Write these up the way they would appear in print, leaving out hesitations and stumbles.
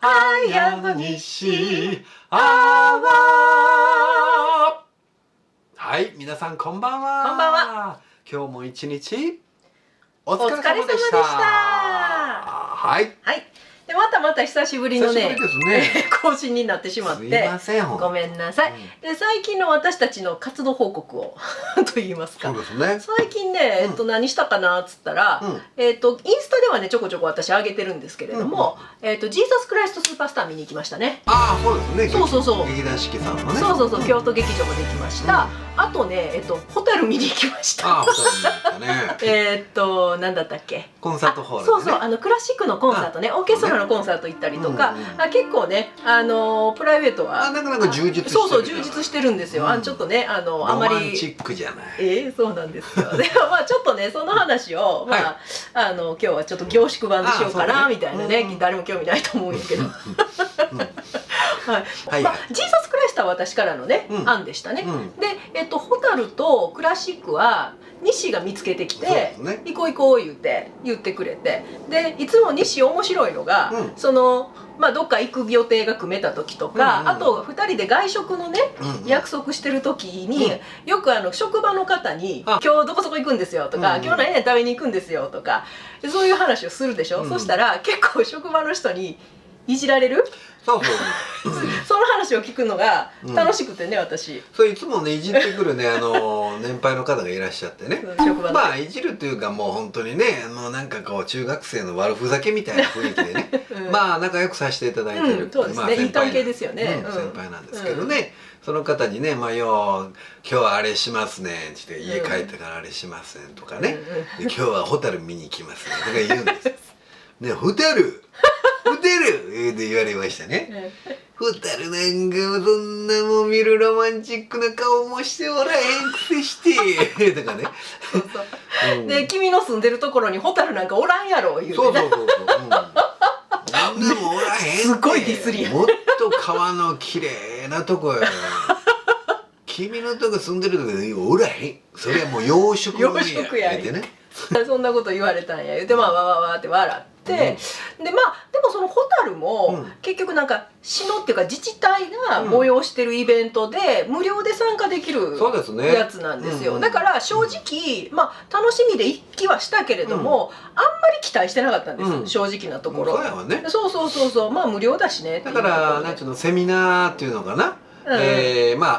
綾の西阿波。はい、皆さんこんばんは。こんばんは。今日も一日おお疲れ様でした。はい。はい。でまた久しぶりのね、久しぶりですね。更新になってしまって、すいません、ごめんなさい。で最近の私たちの活動報告をと言いますか。そうですね。最近ね、何したかなっつったら、インスタではねちょこちょこ私上げてるんですけれども、ジーザスクライストスーパースター見に行きましたね。ああ、そうですね。そう劇団四季さんのね。そう京都劇場まで行きました。あとねホタル見に行きました。ああ、ホタル見に行ったね。なんだったっけ。コンサートホールでね。そうクラシックのコンサートね、オーケストラのコンサート行ったりとか、結構ねプライベートはなかなか充実してる。そう充実してるんですよ。ちょっとねあんまりロマンチックじゃない。そうなんですよ。でもまあちょっとねその話を今日はちょっと凝縮版でしようかなみたいなね、誰も興味ないと思うんやけど。はい。ジーザスクライスターは私からのね案でしたね。でホタルとクラシックは西が見つけてきて「行こう行こう」言ってくれて、でいつも西面白いのがどっか行く予定が組めた時とか、あと2人で外食のね約束してる時によく職場の方に「今日どこそこ行くんですよ」とか「今日何々食べに行くんですよ」とかそういう話をするでしょ。そしたら結構職場の人にいじられる。そうその話を聞くのが楽しくてね、私。そういつもねいじってくるね年配の方がいらっしゃってね。まあいじるというかもう本当にねなんかこう中学生の悪ふざけみたいな雰囲気でねまあ仲良くさせていただいてる。そうですね、いい関係ですよね。先輩なんですけどね。その方にね「まあ今日はあれしますね」って家帰ってからあれしますねとかね「今日はホタル見に行きますね」とか言うんです。ね、ホタルって言われましたね。ホタルなんかそんなもん見るロマンチックな顔もしておらへんくせしてとかね。で君の住んでるところにホタルなんかおらんやろ言うてね。そう。そんなもんおらへんって。すごいディスりや。もっと川の綺麗なとこや。君のとこ住んでるとこにおらへん。それはもう養殖やってね。そんなこと言われたんや言うてわーって笑って、でもそのホタルも結局なんか市のっていうか自治体が催してるイベントで無料で参加できるやつなんですよ。だから正直楽しみで行きはしたけれどもあんまり期待してなかったんです、正直なところ。そう無料だしね。だからなんちゅうのセミナーっていうのかな。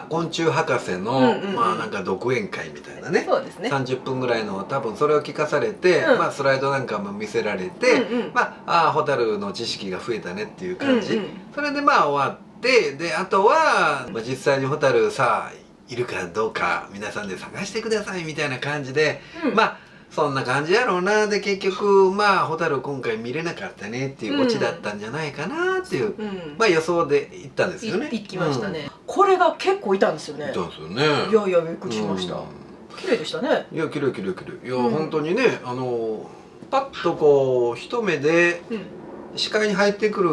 昆虫博士のなんか独演会みたいなね30分ぐらいの多分それを聞かされてスライドなんかも見せられてホタルの知識が増えたねっていう感じ。それで終わってであとは実際にホタルさいるかどうか皆さんで探してくださいみたいな感じでそんな感じやろうな。で結局ホタル今回見れなかったねっていうオチだったんじゃないかなっていう予想で行ったんですよね。行きましたね。これが結構いたんですよね。いたんですよね。いやびっくりしました。綺麗でしたね。いや綺麗。いや本当にねパッとこう一目で視界に入ってくる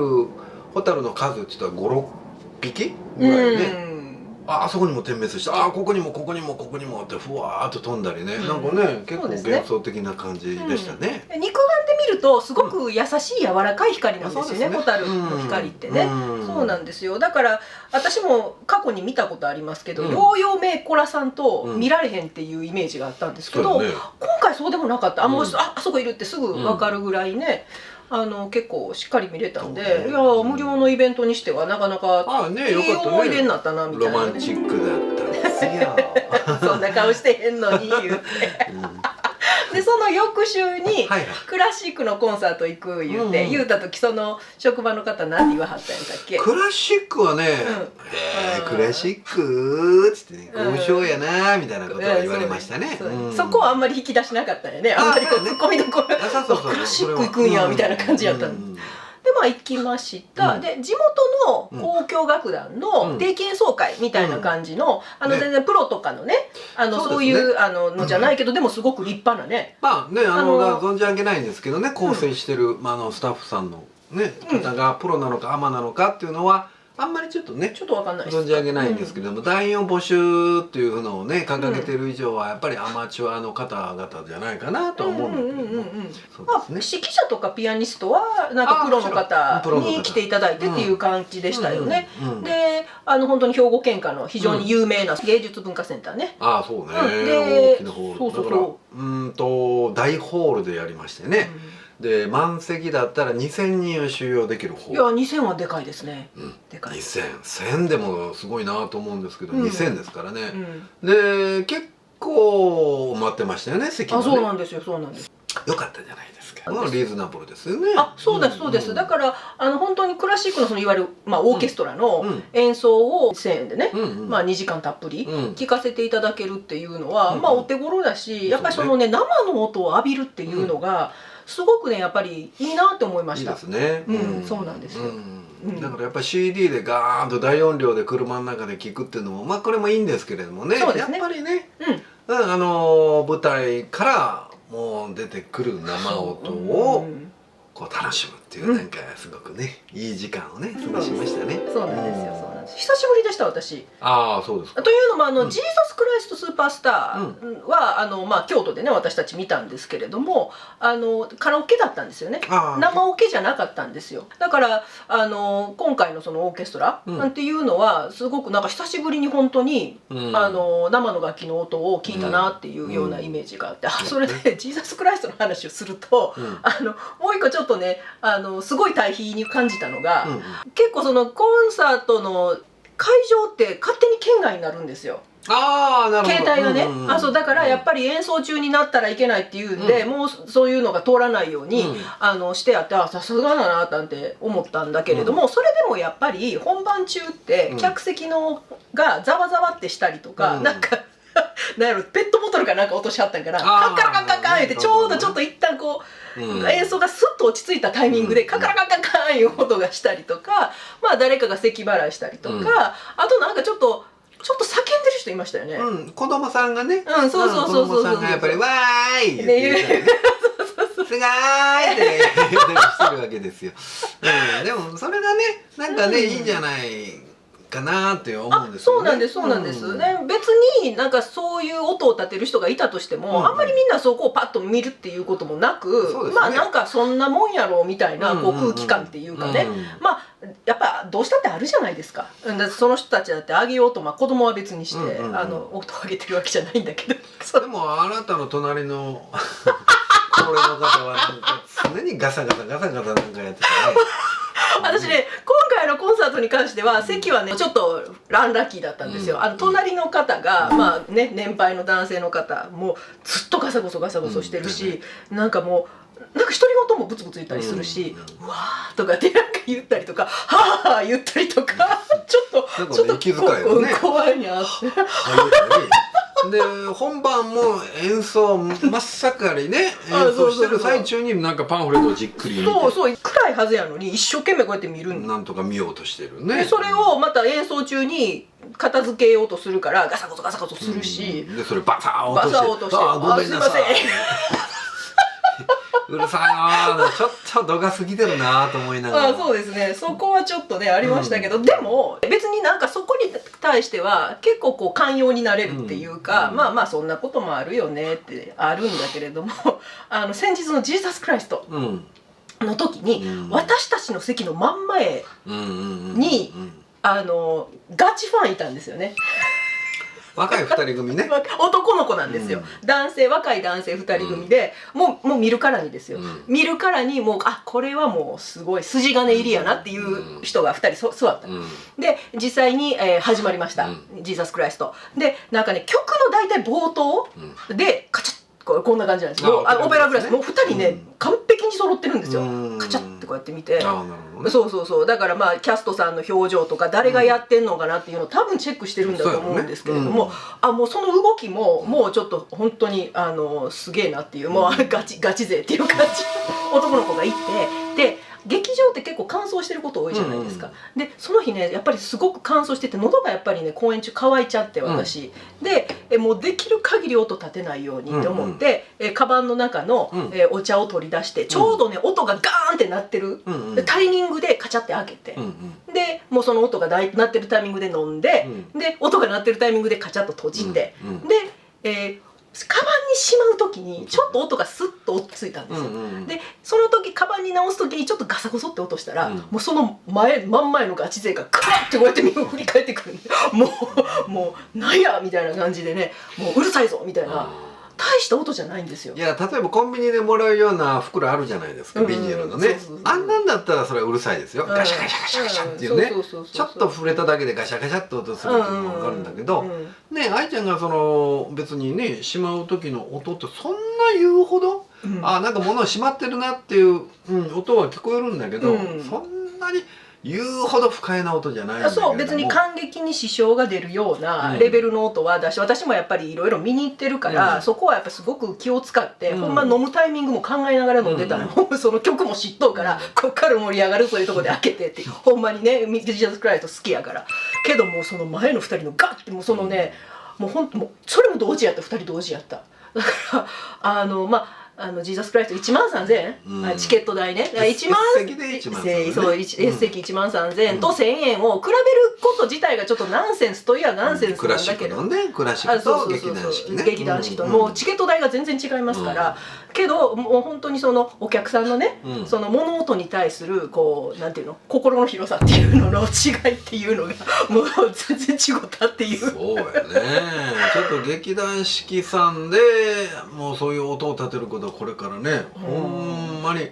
ホタルの数って言ったら5、6匹ぐらいね。あそこにも点滅したここにもってふわーっと飛んだりね、なんかね結構幻想的な感じでしたね。肉眼で見るとすごく優しい柔らかい光なんですよね、ホタルの光ってね。そうなんですよ。だから私も過去に見たことありますけど、ヨーヨーメイコラさんと見られへんっていうイメージがあったんですけど、今回そうでもなかった。もうあそこいるってすぐ分かるぐらいね。結構しっかり見れたんで、いや無料のイベントにしてはなかなかいい思い出になったなみたいな。ロマンチックだったんですよ。そんな顔してへんのに言うて。でその翌週にクラシックのコンサート行く言うた時その職場の方何て言わはったんやったっけ。クラシックはねクラシックっつってね豪商やなみたいなことを言われましたね。そこはあんまり引き出しなかったんやね。あんまりツッコミどころクラシック行くんやみたいな感じやったの。で行きました。で地元の交響楽団の定期演奏会みたいな感じの全然プロとかのねそういうのじゃないけどでもすごく立派なね存じ上げないんですけどね構成してるスタッフさんのね方がプロなのかアマなのかっていうのはあんまりちょっとねちょっとわかんないです。存じ上げないんですけども、第4募集っていうのをね掲げてる以上はやっぱりアマチュアの方々じゃないかなと思うんだけども、指揮者とかピアニストはなんかプロの方に来ていただいてっていう感じでしたよね。で本当に兵庫県下の非常に有名な芸術文化センターね。ああそうね、大きなホールだから大ホールでやりましてね。で満席だったら2000人を収容できる方。いや2000はでかいですね。でかい。1000でもすごいなと思うんですけど、2000ですからね。で結構待ってましたよね席がね。そうなんですよ、そうなんです。よかったじゃないですか。リーズナブルですよね。そうですそうです。だから本当にクラシックのいわゆるオーケストラの演奏を1000円でね、2時間たっぷり聴かせていただけるっていうのはお手頃だし、やっぱりそのね生の音を浴びるっていうのがすごくねやっぱりいいなって思いました。いいですね。そうなんですよ。だからやっぱり CD でガーンと大音量で車の中で聴くっていうのもこれもいいんですけれどもね、やっぱりね舞台からもう出てくる生音をこう楽しむっていうなんかすごくねいい時間をね過ごしましたね。そうなんですよ、そうなんです。久しぶりでした私。そうですか。というのもジーザス・クライスト・スーパースターは京都でね私たち見たんですけれどもカラオケだったんですよね。生オケじゃなかったんですよ。だから今回のそのオーケストラっていうのはすごくなんか久しぶりに本当に生の楽器の音を聞いたなっていうようなイメージがあって、それでジーザス・クライストの話をするともう一個ちょっとねすごい対比に感じたのが、結構そのコンサートの会場って勝手に圏外になるんですよ。なるほど。携帯がね、そうだからやっぱり演奏中になったらいけないっていうんで、もうそういうのが通らないようにしてあって、さすがだななんて思ったんだけれども、それでもやっぱり本番中って客席のがざわざわってしたりとか、なんかなんやろペットボトルかなんか落としはったんかな、カンカラカンカンカン言ってちょうどちょっと一旦こう演奏がスッと落ち着いたタイミングでカンカラカンカンカンいう音がしたりとか、誰かが咳払いしたりとか、あとなんかちょっと叫んでる人いましたよね。子供さんがね、そうそうそうそう、子供さんがやっぱりわーいって言うね。すがーいって言ったりしてるわけですよ。でもそれがねなんかねいいんじゃないかなって思うんですよね。そうなんです、そうなんですね。別になんかそういう音を立てる人がいたとしても、あんまりみんなそこをパッと見るっていうこともなく、なんかそんなもんやろみたいなこう空気感っていうかね、やっぱどうしたってあるじゃないですか。その人たちだってあげようと子供は別にして音を上げてるわけじゃないんだけど。でもあなたの隣の高齢の方はなんか常にガサガサガサガサなんかやってたね。私ね今回のコンサートに関しては席はねちょっとアンラッキーだったんですよ。隣の方が年配の男性の方もうずっとガサゴソガサゴソしてるし、なんかもうなんか独り言もブツブツ言ったりするし、うわーとかってなんか言ったりとか、はーはー言ったりとか、ちょっと怖いなって。で本番も演奏真っ盛りね演奏してる最中になんかパンフレットをじっくり見て、そう暗いはずやのに一生懸命こうやって見るんなんとか見ようとしてるね。でそれをまた演奏中に片付けようとするからガサゴソガサゴソするし、でそれバサー落としてごめんなさいうるさいなちょっと度が過ぎてるなと思いながら。そうですね、そこはちょっとねありましたけど、でも別になんかそこに対しては結構こう寛容になれるっていうか、そんなこともあるよねってあるんだけれども先日のジーザス・クライストの時に、私たちの席の真ん前にガチファンいたんですよね。若い2人組ね。男の子なんですよ。若い男性2人組で、もう見るからにですよ。見るからにもうこれはもうすごい筋金入りやなっていう人が2人座った。で実際に始まりましたジーザス・クライストで、なんかね曲の大体冒頭でカチャッこんな感じなんですよ。オペラグラスもう2人ね完璧に揃ってるんですよ。カチャッてこうやって見て、そうだからキャストさんの表情とか誰がやってんのかなっていうのを多分チェックしてるんだと思うんですけれども、もうその動きももうちょっと本当にすげえなっていう、もうガチ勢っていう感じ男の子がいて、で劇場って結構乾燥してること多いじゃないですか。でその日ねやっぱりすごく乾燥してて喉がやっぱりね公演中乾いちゃって私、でもうできる限り音立てないようにって思って、カバンの中のお茶を取り出してちょうどね音がガーンって鳴ってるタイミングでカチャって開けて、でもうその音が鳴ってるタイミングで飲んで、で音が鳴ってるタイミングでカチャッと閉じて、で、カバンにしまう時にちょっと音がスッと落ち着いたんですよ。でその時カバンに直す時にちょっとガサゴソって音したら、もうその真ん前のガチ勢がカーってこうやって身を振り返ってくるんで、もうなんやみたいな感じでね、もううるさいぞみたいな。大した音じゃないんですよ。いや、例えばコンビニでもらうような袋あるじゃないですか、ビニールのね。あんなんだったらそれはうるさいですよ。ガシャガシャガシャガシャっていうね、ちょっと触れただけでガシャガシャって音するっていうのが分かるんだけどね、愛ちゃんがその別にねしまう時の音ってそんな言うほど、なんか物をしまってるなっていう、音は聞こえるんだけど、そんなに言うほど不快な音じゃないんだけども。そう、別に感激に支障が出るようなレベルの音はだし、私もやっぱりいろいろ見に行ってるから、そこはやっぱすごく気を使って、ほんま飲むタイミングも考えながら飲んでたの、その曲も知っとうから、こっから盛り上がるそういうとこで開けてってほんまにね、ジーザスクライスト好きやから。けどもうその前の2人のガッてもうそのね、もうほんともうそれも同時やった、2人同時やった。だからジーザスクライスト13,000円、チケット代ね、1万そう1席1万3,000円と1,000円を比べること自体がちょっとナンセンスといやナンセンスなんだけど、クラシックと劇団四季ね、劇団四季ともうチケット代が全然違いますから、けどもう本当にそのお客さんのね、その物音に対するこうなんていうの、心の広さっていうのの違いっていうのがもう全然違ったっていう。そうやね。ちょっと劇団四季さんでもうそういう音を立てることはこれからね、ほんまに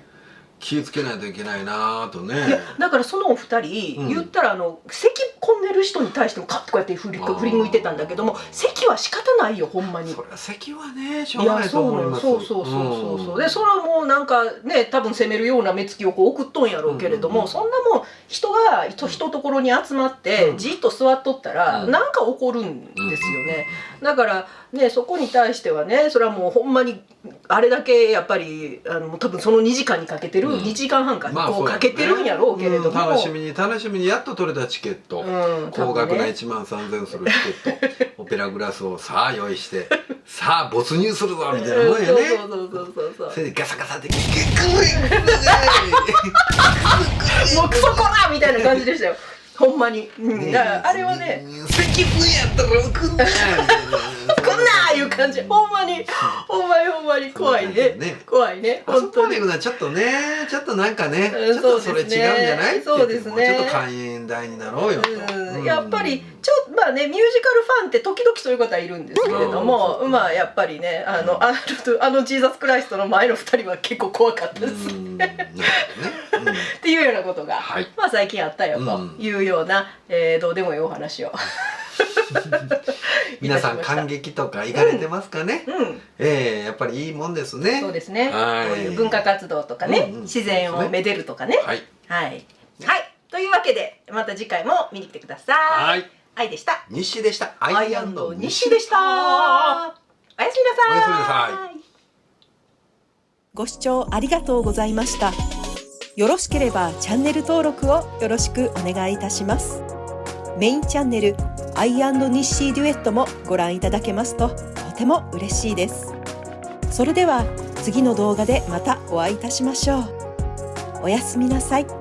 気をつけないといけないなとね。いやだからそのお二人、言ったら咳込んでる人に対してもカッとこうやって振り向いてたんだけども、咳は仕方ないよほんまに。それは咳はねしょうがないと思います。そうで、それはもうなんかね、多分責めるような目つきをこう送っとんやろうけれども、そんなもん人が一ところに集まってじっと座っとったらなんか起こるんですよね。だからね、そこに対してはね、それはもうほんまにあれだけやっぱり多分その2時間にかけてる、2時間半かこうかけてるんやろうけれども、楽しみにやっと取れたチケット、高額な1万3,000円するチケット、オペラグラスをさあ用意してさあ没入するぞみたいなもんやね。それでガサガサってもうクソコラみたいな感じでしたよほんまに。だからあれはね、積分やったら来んなこんないう感じ、ほんまに怖いね、怖いね。あそこまで行くのはちょっとね、ちょっとなんかね、ちょっとそれ違うんじゃないって言ってもちょっと会員代になろうよと。やっぱりまあね、ミュージカルファンって時々そういう方いるんですけれども、まあやっぱりね、ジーザスクライストの前の2人は結構怖かったですっていうようなことが、まあ最近あったよというようなどうでもいいお話を皆さん感激とか行かれてますかね。やっぱりいいもんですね。そうですね。こういう文化活動とかね、自然をめでるとかね。はいというわけでまた次回も見に来てください。愛でした。西でした。アイ&西でした。おやすみなさい。ご視聴ありがとうございました。よろしければチャンネル登録をよろしくお願いいたします。メインチャンネルアイ&ニッシーデュエットもご覧いただけますととても嬉しいです。それでは次の動画でまたお会いいたしましょう。おやすみなさい。